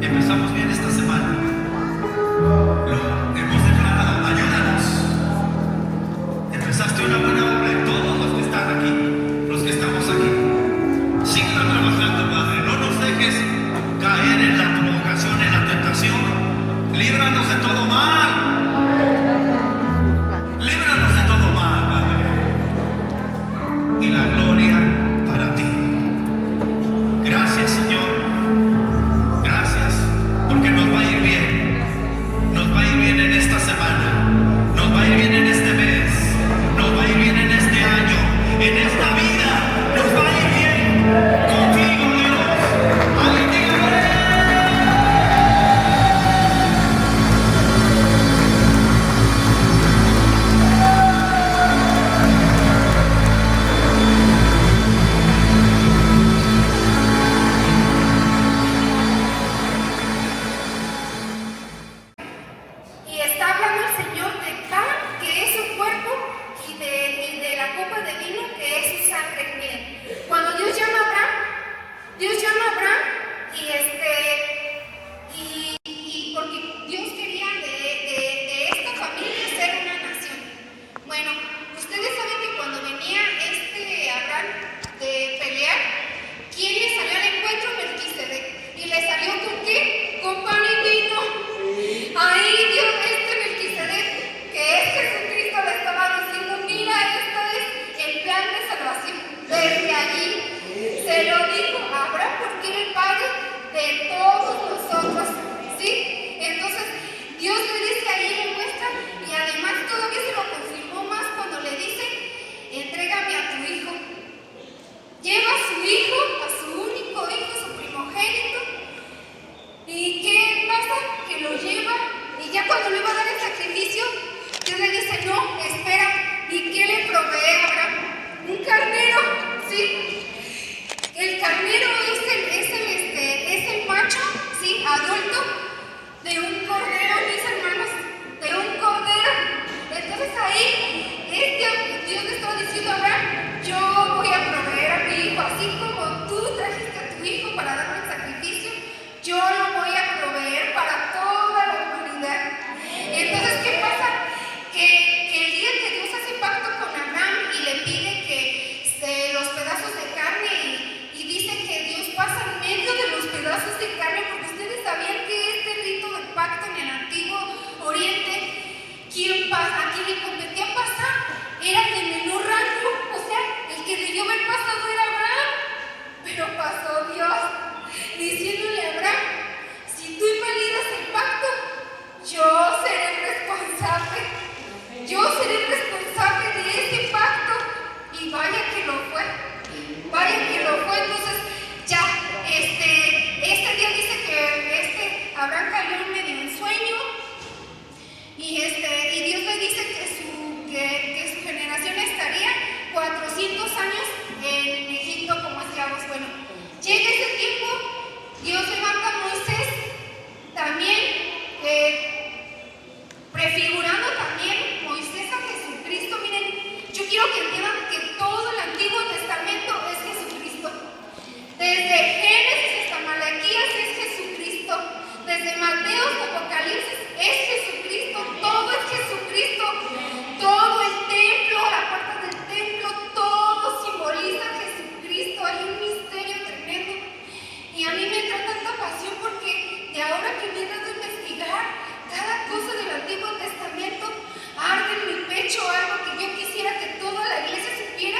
Empezamos bien esta semana. Lo hemos declarado. Ayúdanos. Empezaste una buena obra en todos los que están aquí, los que estamos aquí. Sigue trabajando, Padre. No nos dejes caer en la provocación, en la tentación. Líbranos de todo mal. Líbranos de todo mal, Padre. Y la gloria para ti. Gracias, Señor. Gracias, porque nos va a ir bien. Nos va a ir bien en esta semana. Nos va a ir bien en este mes. Nos va a ir bien en este año. En esta vida nos va a ir bien. Contigo, Dios. Alguien diga amén. Y está hablando el Señor del pan, que es su cuerpo, y de la copa de vino, que es su sangre. Miren, cuando Dios llama a Abraham y porque Dios quería de esta familia ser una nación. Bueno, ustedes saben que cuando venía Abraham de pelear, ¿quién le salió al encuentro? Melquisedec. ¿Y le salió con qué? Con pan y vino. Ahí Dios, Melquisedec, que es Jesucristo, le estaba diciendo: mira, esto es el plan de salvación. Desde allí se lo dijo a Abraham, porque era el padre de todos nosotros, ¿sí? Entonces Dios le dice ahí, le muestra, y además todavía se lo confirmó más cuando le dice: entrégame a tu hijo. Lleva a su hijo, a su único hijo, su primogénito. ¿Y qué pasa? Que lo lleva, y ya cuando le va a dar el sacrificio, Dios le dice: no, espera. ¿Y qué le provee a Abraham? Un carnero, ¿sí? El carnero es el macho, ¿sí? Adulto de un cordero, mis hermanos, de un cordero. Entonces ahí Dios le estaba diciendo a Abraham: yo voy a proveer a mi hijo, así como tú trajiste a tu hijo para darme el sacrificio, yo lo voy a proveer para toda la humanidad. Entonces, ¿qué pasa? Que el día que Dios hace pacto con Abraham y le pide que los pedazos de carne, y dice que Dios pasa en medio de los pedazos de carne, porque ustedes sabían que este rito de pacto en el Antiguo Oriente, a quien le competía pasar era el de menor rango, o sea, el que debió haber pasado era Abraham, pero pasó Dios, diciéndole a Abraham: si tú invalidas el pacto, yo seré responsable de ese pacto. Y vaya que lo fue. Entonces ya, este día dice que Abraham cayó medio en sueño, y Dios le dice que su generación estaría 400 años en Egipto como esclavos. Bueno, llega ese tiempo, Dios levanta a Moisés también, prefigurando también Moisés a Jesucristo. Miren, yo quiero que entiendan que todo el Antiguo Testamento es Jesucristo. Desde Génesis hasta Malaquías es Jesucristo. Desde Mateo hasta Apocalipsis es Jesucristo. Todo es Jesucristo. Todo el templo, la puerta del templo, todo simboliza a Jesucristo. Hay un misterio tremendo. Y a mí me entra tanta pasión, porque de ahora que me he dado a investigar cada cosa del Antiguo Testamento, arde en mi pecho algo que yo quisiera que toda la iglesia supiera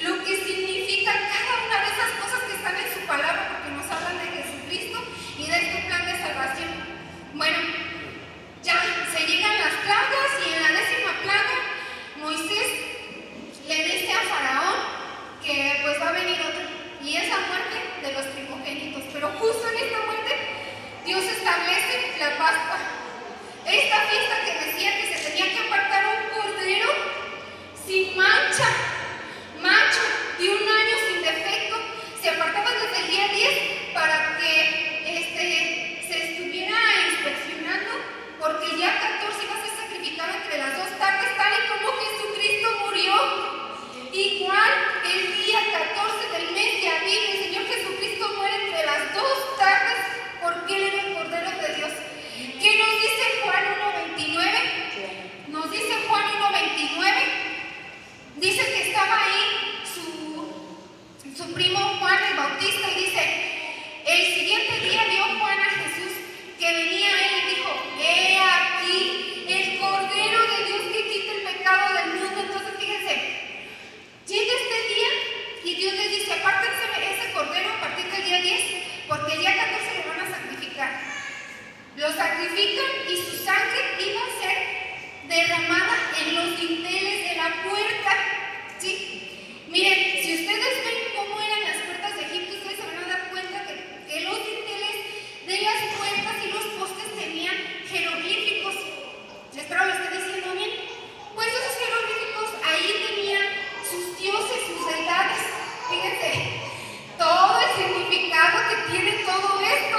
lo que significa cada una de esas cosas que están en su palabra, porque nos hablan de Jesucristo y de este plan de salvación. Bueno, ya se llegan las plagas, y en la 10ª plaga Moisés le dice a Faraón que pues va a venir otro, y es la muerte de los primogénitos. Pero justo en esta muerte Dios establece la Pascua, esta fiesta que decía que se tenía que apartar un cordero sin mancha, macho, de 1 año, sin defecto. Se apartaba desde el día 10 para que se estuviera inspeccionando, porque el día 14 iba a ser sacrificado entre las 2 tardes, tal y como Jesucristo murió. Igual el día 14 del mes de abril, el Señor Jesucristo muere entre las 2 tardes, porque Él era el sacrifican y su sangre iba a ser derramada en los dinteles de la puerta. ¿Sí? Miren, si ustedes ven cómo eran las puertas de Egipto, ustedes se van a dar cuenta que los dinteles de las puertas y los postes tenían jeroglíficos. Espero lo estoy diciendo bien. Pues esos jeroglíficos ahí tenían sus dioses, sus deidades. Fíjense, todo el significado que tiene todo esto.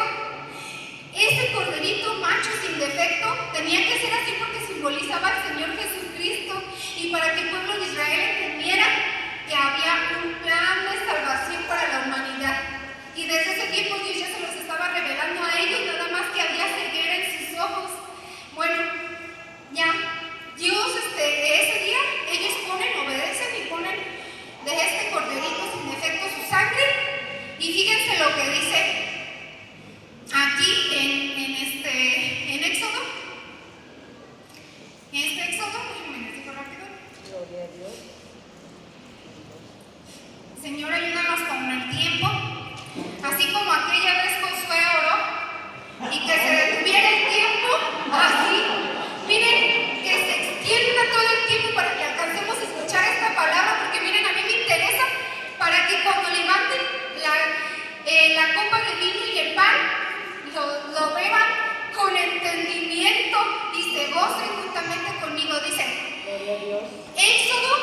Ese corderito macho sin defecto tenía que ser así porque simbolizaba al Señor Jesucristo y para que el pueblo de Israel entendiera que había un plan de salvación para la humanidad. Y desde ese tiempo Dios ya se los estaba revelando a ellos, nada más que había ceguera en sus ojos. Bueno, ya, Dios ese día, ellos obedecen y ponen de este corderito sin defecto su sangre. Y fíjense lo que dice aquí en Éxodo. Éxodo, déjenme les digo rápido. Gloria a Dios. Señor, ayúdanos con el tiempo. Así como aquella vez Josué oró y que se detuviera el tiempo, así, miren, que se extienda todo el tiempo para que alcancemos a escuchar esta palabra, porque miren, a mí me interesa para que cuando levanten la copa de vino y el pan, lo beban con entendimiento y se gocen juntamente conmigo. Dice, Gloria a Dios. Éxodo,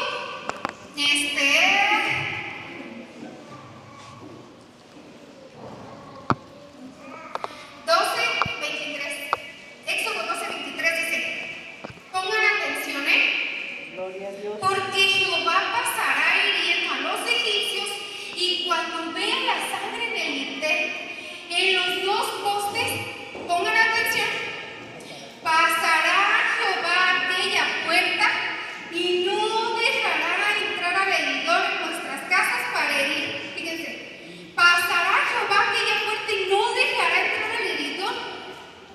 12:23. Éxodo 12:23 dice, pongan atención, Gloria a Dios. porque Jehová pasará hiriendo a los egipcios y cuando vean la sangre en el dintel, en los dos postes, pongan atención, pasará Jehová aquella puerta y no dejará entrar al heridor en nuestras casas para herir. Fíjense, pasará Jehová aquella puerta y no dejará entrar al heridor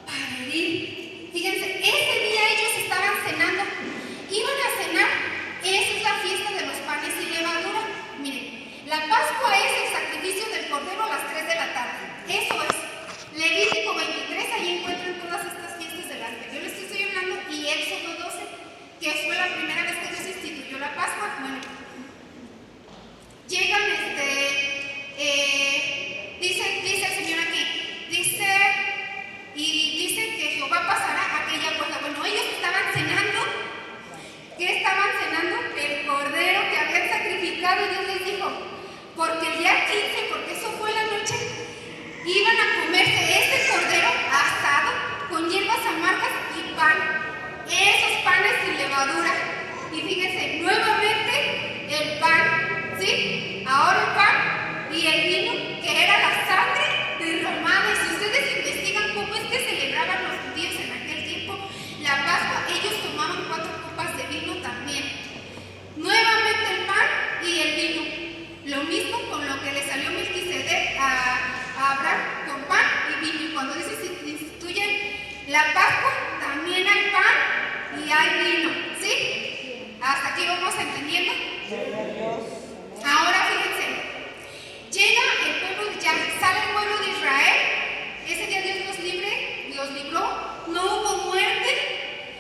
para herir. Fíjense, ese día ellos estaban cenando, iban a cenar. Esa es la fiesta de los panes sin levadura. Miren, la Pascua es el sacrificio del Cordero a las 3 de la tarde. Eso es. Levítico 23, ahí encuentran todas estas fiestas de las que yo les estoy hablando, y Éxodo 12, que fue la primera vez que Dios instituyó la Pascua. Bueno, llegan, dice el Señor aquí, dice que Jehová pasará aquella puerta. Bueno, ellos estaban cenando. ¿Qué estaban cenando? El cordero que habían sacrificado, y Dios les dijo, porque el día 15, porque eso fue la noche, iban a comerse ese cordero asado con hierbas amargas y pan, esos panes sin levadura. Y fíjense, nuevamente el pan, ¿sí? Ahora el pan y el vino, que era la sangre derramada. Y si ustedes investigan cómo es que celebraban los judíos en aquel tiempo la Pascua, ellos tomaban 4 copas de vino también. Nuevamente el pan y el vino. Lo mismo con lo que le salió Melquisedec a Abraham, con pan y vino. Y cuando dice se instituyen la Pascua, también hay pan y hay vino. ¿Sí? ¿Hasta aquí vamos entendiendo? Gloria a Dios. Ahora fíjense, llega el pueblo, ya sale el pueblo de Israel. Ese día Dios los libró, no hubo muerte.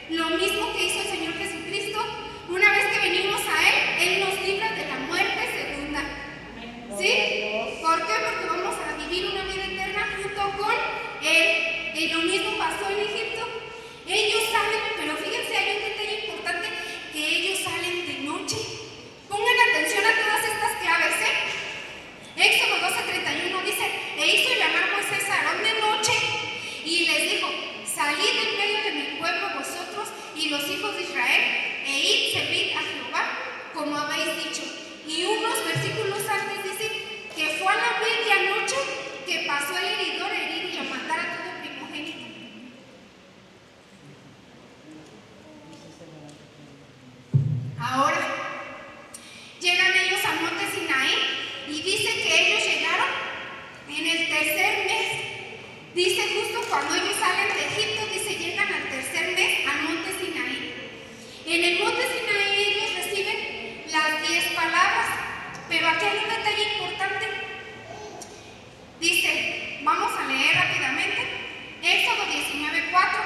Lo mismo que hizo el Señor Jesucristo. Una vez que venimos a Él nos libra de la muerte segunda. ¿Sí? ¿Por qué? Porque vamos a vivir una vida eterna junto con Él. Y lo mismo pasó en Egipto. Ellos salen, pero fíjense, hay un detalle importante, que ellos salen de noche. Pongan atención a todas estas claves, Éxodo 12:31 dice, e hizo llamar Moisés a Aarón de noche y les dijo, salid en medio de mi pueblo vosotros y los hijos de Israel, e id, servid a Jehová, como habéis dicho. Y unos versículos antes dice que fue a la medianoche que pasó el heridor a herir y a matar a todo primogénito. Ahora, llegan ellos al monte Sinaí y dice que ellos llegaron en el tercer mes. Dice justo cuando ellos salen de Egipto, dice llegan al tercer mes al monte Sinaí. En el monte Sinaí ellos reciben las 10 palabras, pero aquí hay un detalle importante. Dice, vamos a leer rápidamente, Éxodo 19:4.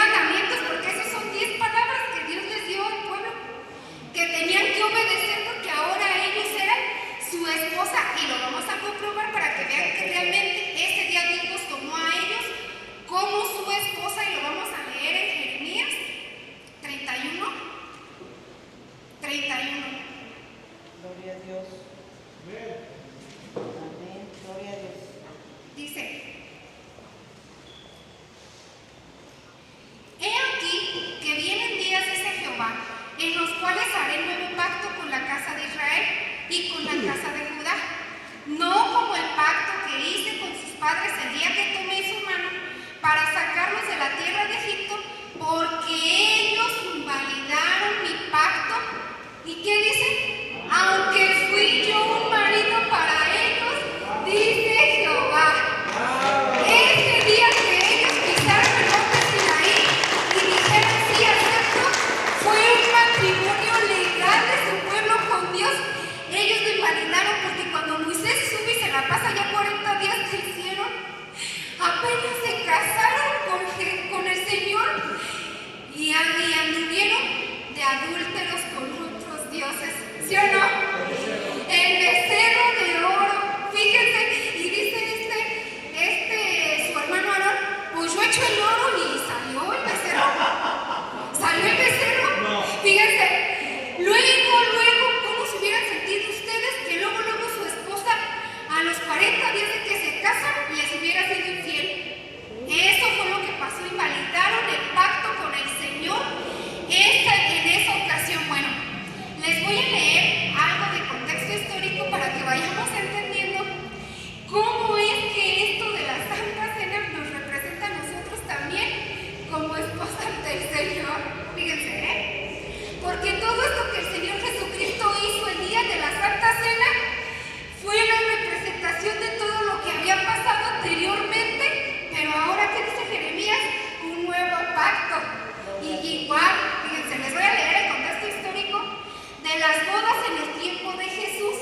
mandamientos, porque esos son 10 palabras que Dios les dio al pueblo, que tenían que obedecer porque ahora ellos eran su esposa, y lo vamos a comprobar para que vean que realmente ese día Dios los tomó a ellos como su esposa, y lo vamos a leer en Jeremías 31. Gloria a Dios. Amén. Gloria a Dios. Dice: He aquí que vienen días, dice Jehová, en los cuales haré nuevo pacto con la casa de Israel y con la casa de Judá, no como el pacto que hice con sus padres el día que tomé su mano para sacarlos de la tierra de Egipto, porque ellos invalidaron mi pacto. ¿Y qué dice? Aunque fui yo un marido para ellos, dice Jehová. Ese día que ellos pisaron el monte Sinaí y dijeron sí acepto, fue un matrimonio legal de su pueblo con Dios. Ellos lo invalidaron porque cuando Moisés sube y se la pasa ya 40 días, ¿qué hicieron? Apenas se casaron con el Señor y anduvieron de adúlteros con otros dioses, ¿sí o no? El becerro de oro, fíjense, y dice su hermano Aarón, pues yo echo el oro y salió el becerro. ¿Salió el becerro? Fíjense, luego, ¿cómo se hubieran sentido ustedes que luego su esposa a los 40 días de que se casan les hubiera sido infiel? Eso fue lo que pasó, invalidaron el pacto con el Señor en esa ocasión. Bueno, les voy a leer algo de contexto histórico para que vayamos entendiendo cómo es que esto de la Santa Cena nos representa a nosotros también como esposa del Señor. Fíjense, porque todo esto que el Señor Jesucristo hizo el día de la Santa Cena fue la representación de todo lo que había pasado anteriormente, pero ahora, ¿qué dice Jeremías? Un nuevo pacto. Y igual, fíjense, les voy a leer el contexto histórico de las bodas en el tiempo de Jesús.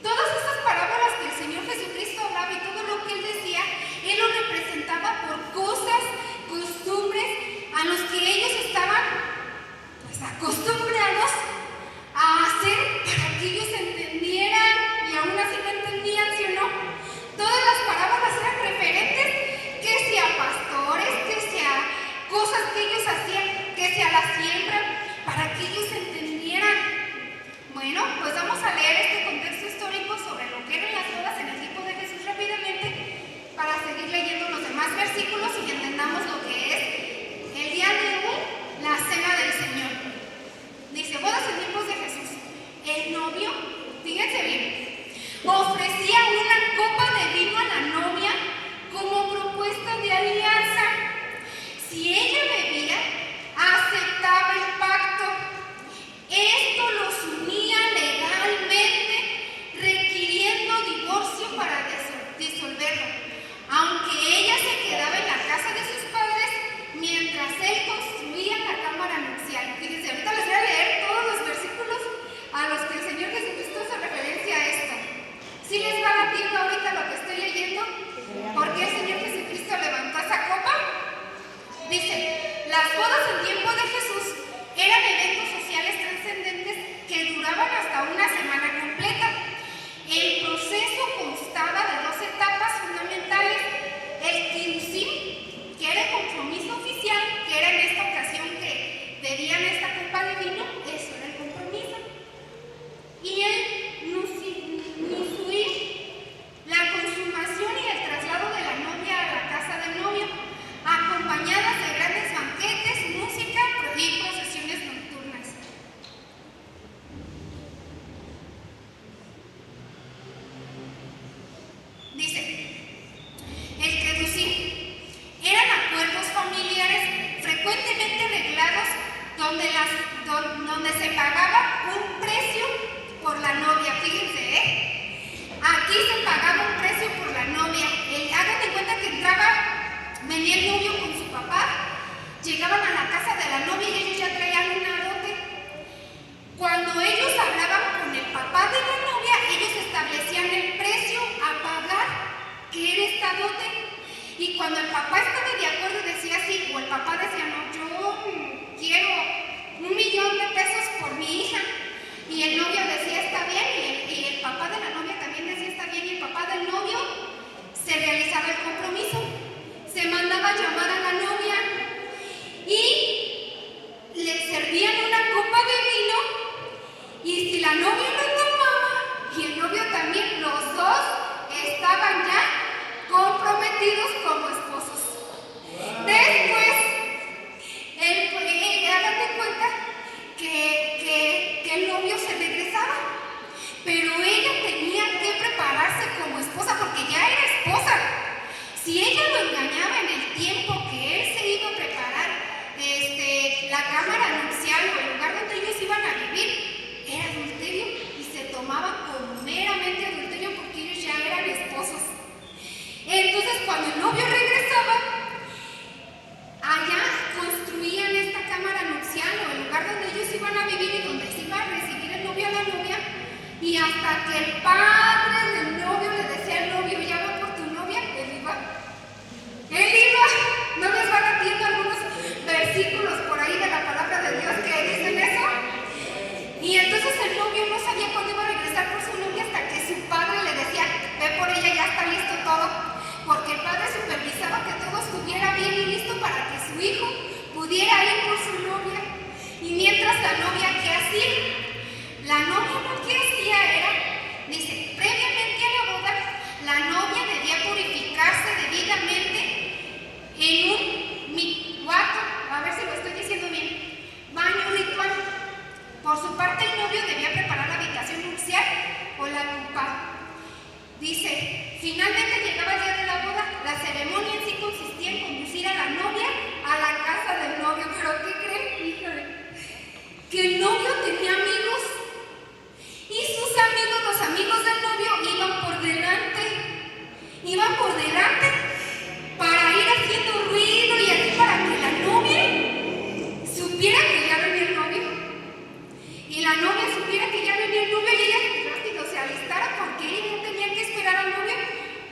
Todas esas parábolas que el Señor Jesucristo hablaba y todo lo que Él decía, Él lo representaba por cosas, costumbres a los que ellos estaban pues acostumbrados a hacer para que ellos entendieran, y aún así no entendían, ¿sí o no? Todas las parábolas eran referentes, que sea pastores, que sea cosas que ellos hacían, que sea la siembra, para que ellos entendieran. Bueno, pues vamos a leer este contexto histórico sobre lo que eran las bodas en el tiempo de Jesús rápidamente, para seguir leyendo los demás versículos y entendamos lo que es el día de hoy, la cena del Señor. Dice, bodas en tiempos de Jesús. El novio, fíjense bien, ofrecía una copa de vino a la novia como propuesta de alianza. Si ella bebía, aceptaba el pacto. Esto los unía legalmente, requiriendo divorcio para disolverlo, aunque ella se quedaba en la casa de sus padres mientras él construía la cámara nupcial. Fíjense, ahorita les voy a leer todos los versículos a los que el Señor Jesucristo hace referencia a esto. ¿Sí les va batiendo ahorita lo que estoy leyendo? ¿Por qué el Señor Jesucristo levantó esa copa? Dice, las bodas en tiempo de Jesús eran eventos sociales trascendentes que duraban hasta una semana completa. El proceso constaba de 2 etapas fundamentales: el kirusim, que era el compromiso oficial, que era en esta ocasión que bebían esta copa de vino, eso era el compromiso, y el nisuim, la consumación y el traslado de la novia a la casa del novio, acompañadas de grandes banquetes, música y procesiones nocturnas. Dice, el kedusí eran acuerdos familiares frecuentemente reglados donde se pagaba un precio por la novia. Fíjense, aquí se pagaba un precio por la novia. Hagan de cuenta que venía el novio con su papá, llegaban a la casa de la novia y ellos ya traían una dote. Cuando ellos hablaban con el papá de la novia, ellos establecían el precio a pagar, que era esta dote. Y cuando el papá estaba de acuerdo, decía, decir, o el papá decía, no, yo quiero $1,000,000 por mi hija. Y el novio decía, está bien, y el papá de la novia también decía, está bien, y el papá del novio se realizaba el compromiso. Se mandaba a llamar a la novia y le servían una copa de vino, y si la novia lo tomaba y el novio también, los dos estaban ya comprometidos como esposos. Después, hágate cuenta que el novio se regresaba, pero ella tenía que prepararse como esposa porque ya era esposa. Si ella lo engañaba en el tiempo que él se iba a preparar la cámara nupcial o el lugar donde ellos iban a vivir, era adulterio y se tomaba como meramente adulterio porque ellos ya eran esposos. Entonces, cuando el novio regresaba, allá construían esta cámara nupcial o el lugar donde ellos iban a vivir y donde se iba a recibir el novio a la novia, y hasta que el padre del novio le decía al novio, ya va por tu novia, él iba. ¿No les van latiendo algunos versículos por ahí de la palabra de Dios que dicen eso? Y entonces el novio no sabía cuándo iba a regresar por su novia hasta que su padre le decía, ve por ella, ya está listo todo. Porque el padre supervisaba que todo estuviera bien y listo para que su hijo pudiera ir por su novia. Y mientras la novia, ¿qué hacía? La novia lo que hacía era, dice, previamente a la boda, la novia debía purificarse debidamente en un mikvato, a ver si lo estoy diciendo bien, baño ritual. Por su parte, el novio debía preparar la habitación nupcial o la cupa. Dice, finalmente llegaba el día de la boda. La ceremonia en sí consistía en conducir a la novia a la casa del novio. ¿Pero qué creen? Híjole, que el novio tenía amigos y sus amigos, los amigos del novio, iban por delante para ir haciendo ruido y así para que la novia supiera que ya venía el novio y la novia supiera que ya venía el novio y ella rápido se alistara porque ella tenía que esperar al novio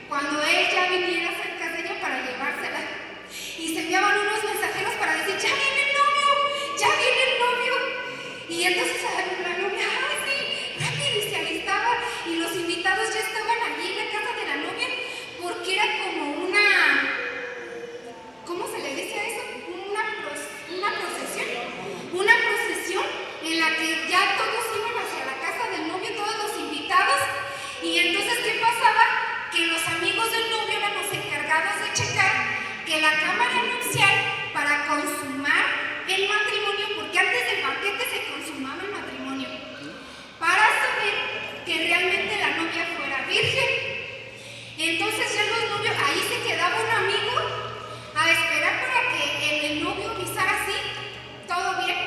cuando él ya viniera cerca de ella para llevársela. Y se enviaban unos mensajeros para decir, ya viene el novio, ya viene el novio. Y entonces la novia, ay sí, rápido, y se alistaba y los invitados ya estaban allí en la casa de la novia porque era como una, ¿cómo se le dice a eso? Una procesión en la que ya todos iban hacia la casa del novio, todos los invitados. Y entonces, ¿qué pasaba? Que los amigos del novio eran los encargados de checar que la cámara nupcial, para consumar el matrimonio, porque antes del banquete se consumaba el matrimonio, para saber que realmente la novia fuera virgen. Entonces ya los novios, ahí se quedaba un amigo a esperar para que el novio avisara así, todo bien.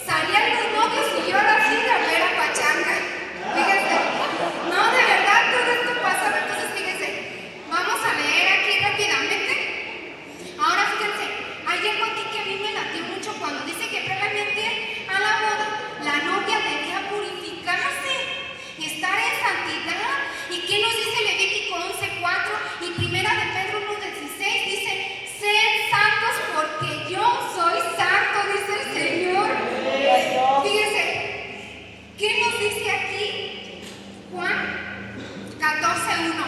Salían los novios y yo ahora sí la vera pachanga. Fíjense, no, de verdad, todo esto pasaba. Entonces, fíjense, vamos a leer aquí rápidamente. Ahora, fíjense, hay algo aquí que a mí me latió mucho cuando dice que previamente a la boda, la novia debía purificarse y estar en santidad. ¿Y qué nos dice Levítico 11:4 y Primera de Pedro 1:16? Dice, sed santos porque yo soy santo, dice el Señor. Fíjense, ¿qué nos dice aquí? Juan 14:1.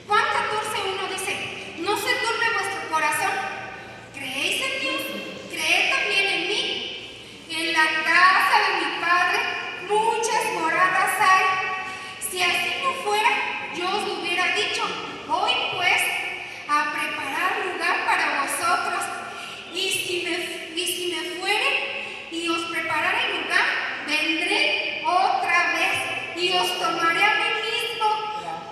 Juan 14:1 dice, no se turbe vuestro corazón. ¿Creéis en Dios? Creed también en mí. En la casa de mi Padre muchas moradas hay. Si así no fuera, yo os lo hubiera dicho. Voy pues a preparar lugar para vosotros. Y si me fuere y os preparare lugar, vendré otra vez y os tomaré a mí mismo,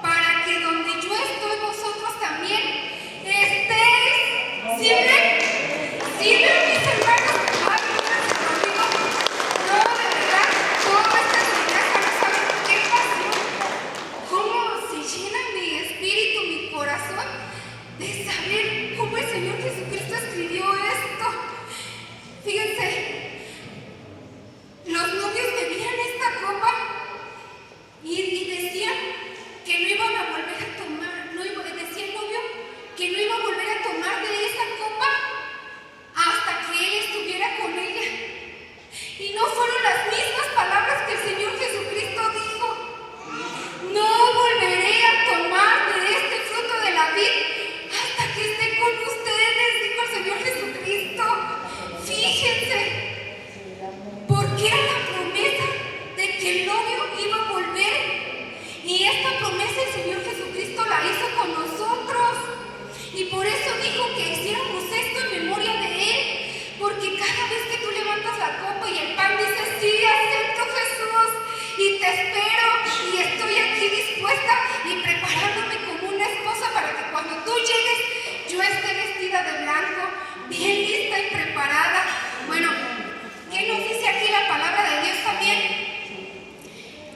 para que donde yo estoy, vosotros también estéis. ¿Sí ven? ¿Sí ven, mis hermanos? No, de verdad, toda esta enseñanza, no saben qué pasión, cómo se llena mi espíritu, mi corazón, de saber cómo el Señor Jesucristo escribió esto. Fíjense, los novios bebían esta copa y decían,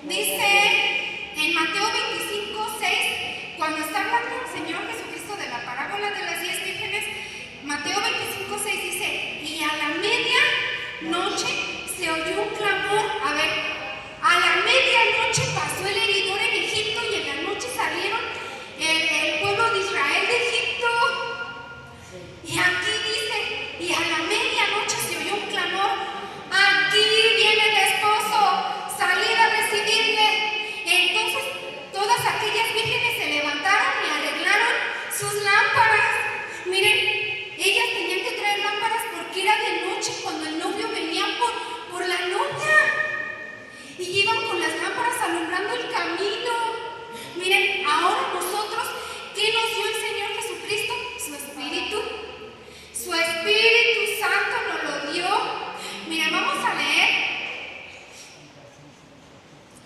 Dice en Mateo 25:6, cuando está hablando el Señor Jesucristo de la parábola de las 10 vírgenes, Mateo 25:6 dice, y a la medianoche se oyó un clamor. A ver, a la medianoche pasó el heridor en Egipto y en la noche salieron el pueblo de Israel de Egipto. Y aquí dice, y a la medianoche se oyó un clamor, aquí viene el esposo, salid a recibirle. Entonces todas aquellas vírgenes se levantaron y arreglaron sus lámparas. Miren, ellas tenían que traer lámparas porque era de noche cuando el novio venía por la novia. Y iban con las lámparas alumbrando el camino. Miren, ahora nosotros, ¿qué nos dio el Señor Jesucristo? Su Espíritu. Su Espíritu Santo nos lo dio. Miren, vamos a leer.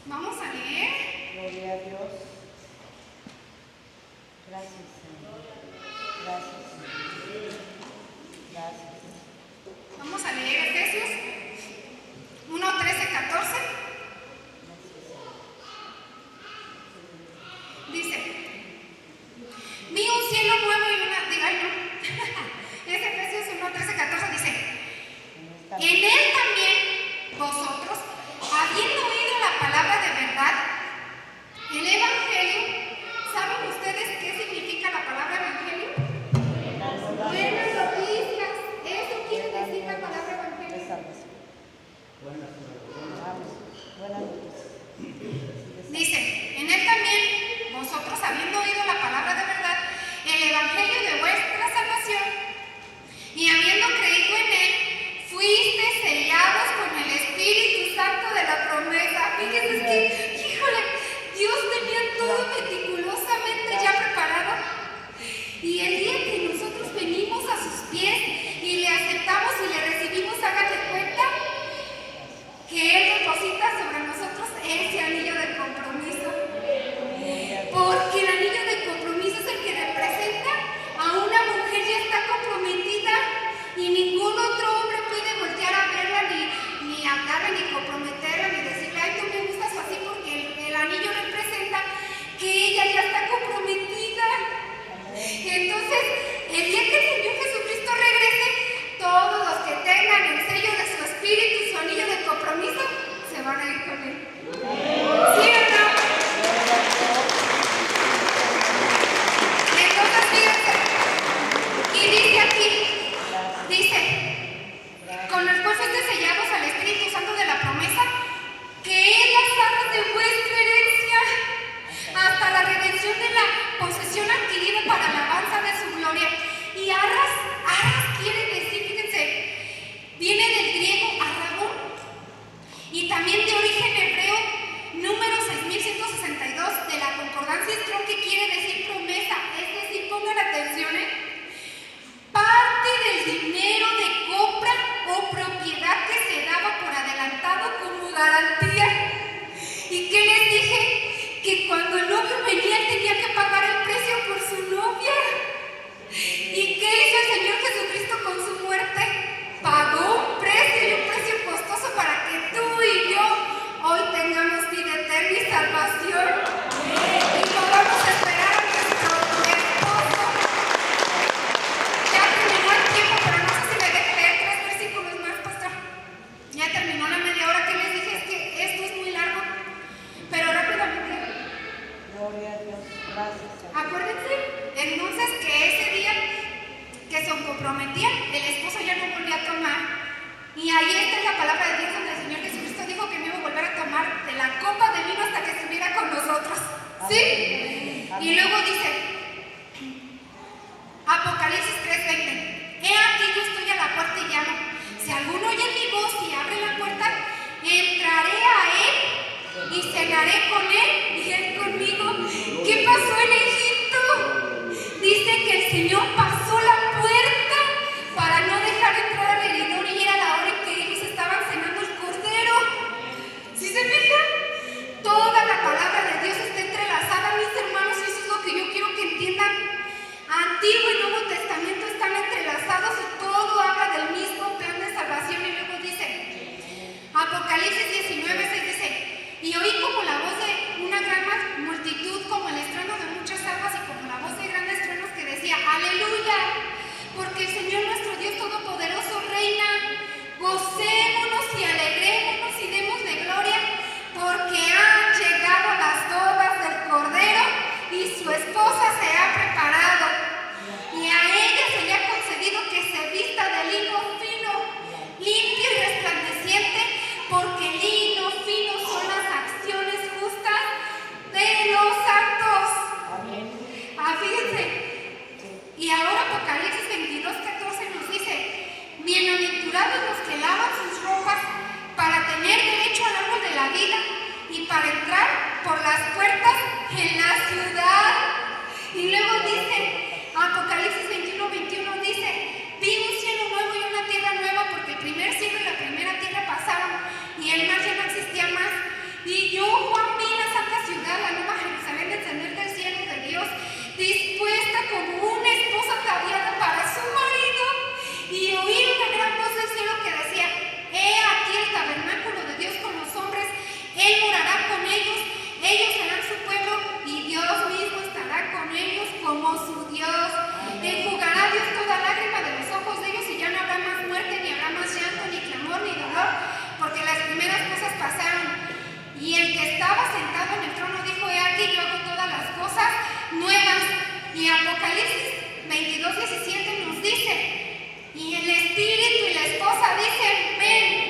Vamos a leer. Gloria a Dios. Gracias, Señor. Gracias, Señor. Gracias. Vamos a leer Efesios 1, 13, 14. Dice, vi un cielo nuevo y una... Ay, no. Es Efesios 1, 13, 14. Dice, en él también vosotros, habiendo oído la palabra de verdad, el Evangelio, ¿saben ustedes qué significa la palabra Evangelio? Buenas noticias. Eso quiere decir la palabra Evangelio. Buenas noticias. Dice, en él también vosotros, habiendo oído la palabra de verdad, el Evangelio de vuestra salvación, y habiendo creído en él, fuiste sellados con el Espíritu Santo de la promesa. Fíjense que, híjole, Dios tenía todo meticulosamente ya preparado. Y el día que nosotros venimos a sus pies y le aceptamos y le recibimos, háganse cuenta que Él deposita sobre nosotros ese anillo de compromiso. Porque el anillo de compromiso es el que representa a una mujer ya está comprometida y ningún otro hombre puede voltear a verla ni hablarla, ni comprometerla, ni decirle, ay, tú me gustas o así, porque el anillo representa que ella ya está comprometida. Entonces, el día que el Señor Jesucristo regrese, todos los que tengan el sello de su Espíritu y su anillo de compromiso, se van a ir con Él. ¿Sí o no? Entonces, fíjense, y dice aquí, dice, con los cuales fuiste sellados al Espíritu Santo de la promesa, que Él las arras de vuestra herencia, hasta la redención de la posesión adquirida para la alabanza de su gloria. Y arras quiere decir, fíjense, viene del griego arragón y también de origen hebreo, número 6162 de la concordancia Strong, que quiere decir promesa. Es decir, pongan atención, parte del dinero de compra o propiedad que se daba por adelantado como garantía. ¿Y qué les dije? Que cuando el novio venía, él tenía que pagar el precio por su novia. ¿Y qué hizo el Señor Jesucristo con su muerte? Pagó un precio, y un precio costoso, para que tú y yo hoy tengamos vida eterna y salvación. Y podamos esperar a nuestro esposo. Ya terminó el tiempo, pero no sé si me deje leer 3 versículos más, pastor. Ya terminó la media hora que les dije, es que esto es muy largo. Pero rápidamente. Gloria a Dios. Gracias, Señor. Acuérdense entonces que ese día que se comprometían, el esposo ya no volvía a tomar. Y ahí está la palabra de Dios, donde el Señor Jesucristo dijo que no iba a volver a tomar de la copa de vino hasta que estuviera con nosotros. ¿Sí? Amén. Y luego dice, Apocalipsis 3:20, he aquí yo estoy a la puerta y llamo. Si alguno oye mi voz y abre la puerta, entraré a él y cenaré con él y él conmigo. ¿Qué pasó en Egipto? Dice que el Señor pasó la puerta para no dejar entrar al heridor, y era la hora en que ellos estaban cenando el cordero. ¿Sí se fijan? Toda la palabra de Dios está entrelazada, mis hermanos, y eso es lo que yo quiero que y para entrar por las puertas en la ciudad. Y luego dice, Apocalipsis 21:21 dice, vi un cielo nuevo y una tierra nueva, porque el primer cielo y la primera tierra pasaron y el mar ya no existía más. Y yo, Juan, vi la santa ciudad, la nueva Jerusalén, descender del cielo de Dios, dispuesta como una esposa ataviada para su marido. Y oí una gran voz del cielo que decía, he aquí el tabernáculo de Dios con los hombres, Él morará con ellos serán su pueblo y Dios mismo estará con ellos como su Dios. Enjugará Dios toda lágrima de los ojos de ellos y ya no habrá más muerte, ni habrá más llanto, ni clamor, ni dolor, porque las primeras cosas pasaron. Y el que estaba sentado en el trono dijo, he aquí yo hago todas las cosas nuevas. Y Apocalipsis 22:17 nos dice, y el espíritu y la esposa dicen, ven.